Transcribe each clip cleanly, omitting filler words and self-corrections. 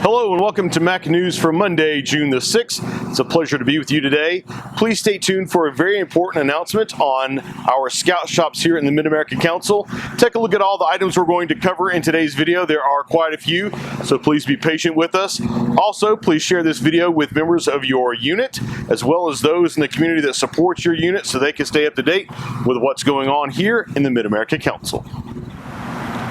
Hello and welcome to Mac News for Monday, June the 6th. It's a pleasure to be with you today. Please stay tuned for a very important announcement on our scout shops here in the Mid-America Council. Take a look at all the items we're going to cover in today's video. There are quite a few, so please be patient with us. Also, please share this video with members of your unit, as well as those in the community that supports your unit so they can stay up to date with what's going on here in the Mid-America Council.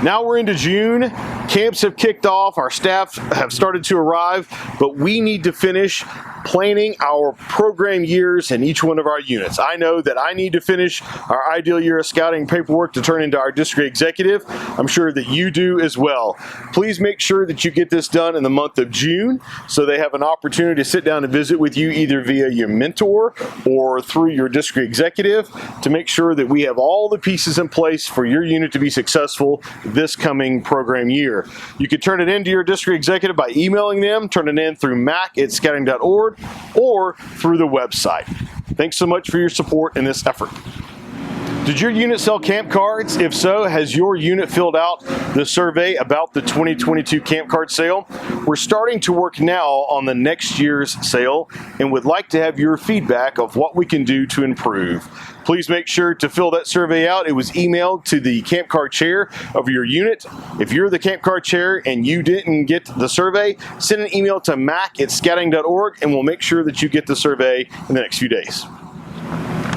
Now we're into June. Camps have kicked off. Our staff have started to arrive, but we need to finish planning our program years in each one of our units. I know that I need to finish our ideal year of scouting paperwork to turn into our district executive. I'm sure that you do as well. Please make sure that you get this done in the month of June so they have an opportunity to sit down and visit with you either via your mentor or through your district executive to make sure that we have all the pieces in place for your unit to be successful this coming program year. You can turn it into your district executive by emailing them, turn it in through mac@scouting.org or through the website. Thanks so much for your support in this effort. Did your unit sell camp cards? If so, has your unit filled out the survey about the 2022 camp card sale? We're starting to work now on the next year's sale and would like to have your feedback of what we can do to improve. Please make sure to fill that survey out. It was emailed to the camp card chair of your unit. If you're the camp card chair and you didn't get the survey, send an email to mac@scouting.org and we'll make sure that you get the survey in the next few days.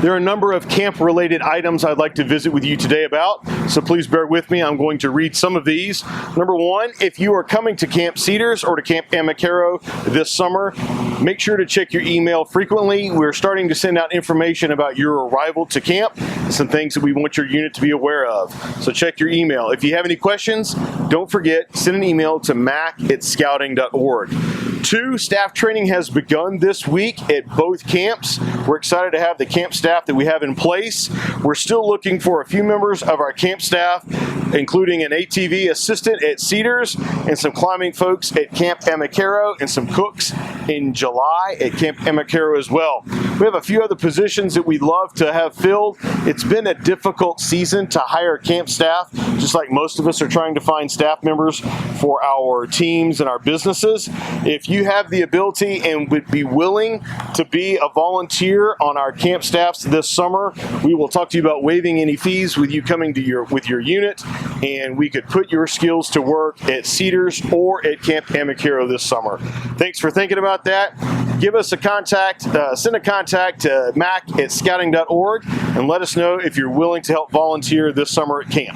There are a number of camp-related items I'd like to visit with you today about, so please bear with me. I'm going to read some of these. Number one, if you are coming to Camp Cedars or to Camp Amacaro this summer, make sure to check your email frequently. We're starting to send out information about your arrival to camp, some things that we want your unit to be aware of. So check your email. If you have any questions, don't forget, send an email to mac@scouting.org. 2, staff training has begun this week at both camps. We're excited to have the camp staff that we have in place. We're still looking for a few members of our camp staff, including an ATV assistant at Cedars and some climbing folks at Camp Amacaro and some cooks in July at Camp Amacaro as well. We have a few other positions that we'd love to have filled. It's been a difficult season to hire camp staff, just like most of us are trying to find staff members for our teams and our businesses. If you have the ability and would be willing to be a volunteer on our camp staffs this summer, we will talk to you about waiving any fees with you coming to with your unit, and we could put your skills to work at Cedars or at Camp Amacaro this summer. Thanks for thinking about that. Give us a contact, send a contact to mac@scouting.org and let us know if you're willing to help volunteer this summer at camp.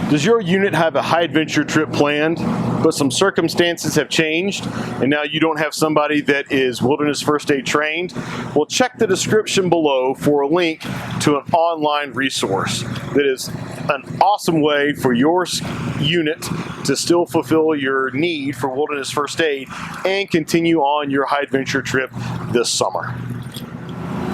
Does your unit have a high adventure trip planned, but some circumstances have changed and now you don't have somebody that is wilderness first aid trained? Well, check the description below for a link to an online resource that is an awesome way for your unit to still fulfill your need for wilderness first aid and continue on your high adventure trip this summer.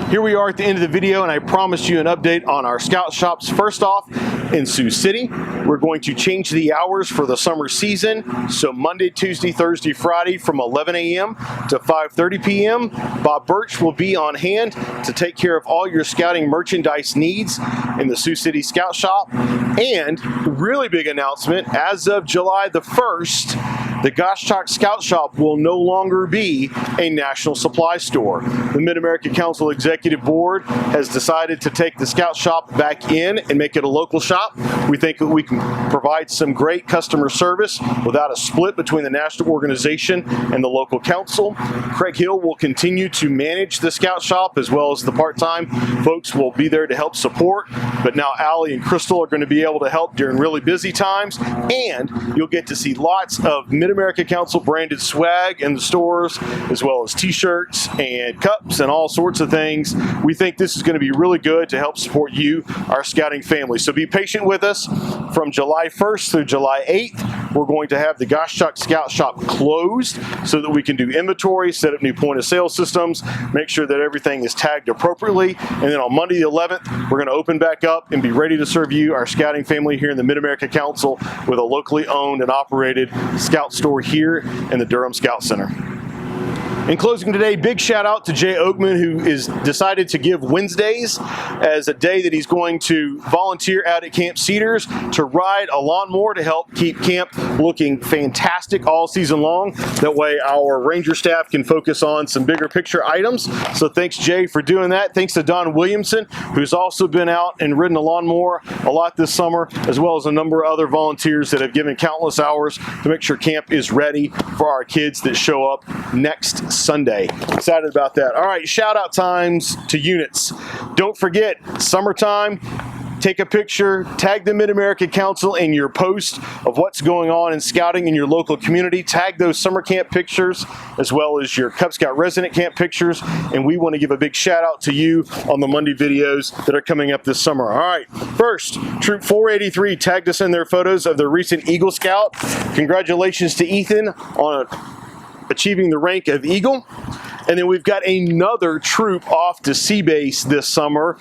Here we are at the end of the video, and I promised you an update on our scout shops. First off, in Sioux City, we're going to change the hours for the summer season. So Monday, Tuesday, Thursday, Friday from 11 a.m. to 5:30 p.m. Bob Birch will be on hand to take care of all your scouting merchandise needs in the Sioux City Scout Shop. And really big announcement, as of July the 1st, the Gottschalk Scout Shop will no longer be a national supply store. The Mid-America Council Executive Board has decided to take the Scout Shop back in and make it a local shop. We think that we can provide some great customer service without a split between the national organization and the local council. Craig Hill will continue to manage the Scout Shop, as well as the part-time folks will be there to help support. But now Allie and Crystal are going to be able to help during really busy times, and you'll get to see lots of Mid-America Council branded swag in the stores, as well as t-shirts and cups and all sorts of things. We think this is going to be really good to help support you, our scouting family. So be patient with us. From July 1st through July 8th, we're going to have the Gottschalk Scout Shop closed so that we can do inventory, set up new point of sale systems, make sure that everything is tagged appropriately. And then on Monday the 11th, we're going to open back up and be ready to serve you, our scouting family, here in the Mid-America Council with a locally owned and operated scout store here in the Durham Scout Center. In closing today, big shout out to Jay Oakman, who is decided to give Wednesdays as a day that he's going to volunteer out at Camp Cedars to ride a lawnmower to help keep camp looking fantastic all season long. That way our ranger staff can focus on some bigger picture items. So thanks, Jay, for doing that. Thanks to Don Williamson, who's also been out and ridden a lawnmower a lot this summer, as well as a number of other volunteers that have given countless hours to make sure camp is ready for our kids that show up next Sunday. Excited about that. All right, shout out times to units. Don't forget, summertime, take a picture, tag the Mid-America Council in your post of what's going on in scouting in your local community. Tag those summer camp pictures as well as your Cub Scout resident camp pictures. And we want to give a big shout out to you on the Monday videos that are coming up this summer. All right, first, Troop 483 tagged us in their photos of their recent Eagle Scout. Congratulations to Ethan on achieving the rank of Eagle. And then we've got another troop off to Sea Base this summer.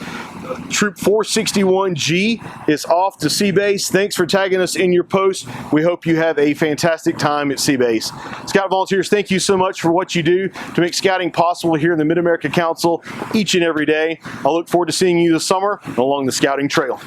Troop 461G is off to Sea Base. Thanks for tagging us in your post. We hope you have a fantastic time at Sea Base. Scout volunteers, thank you so much for what you do to make scouting possible here in the Mid-America Council each and every day. I look forward to seeing you this summer along the scouting trail.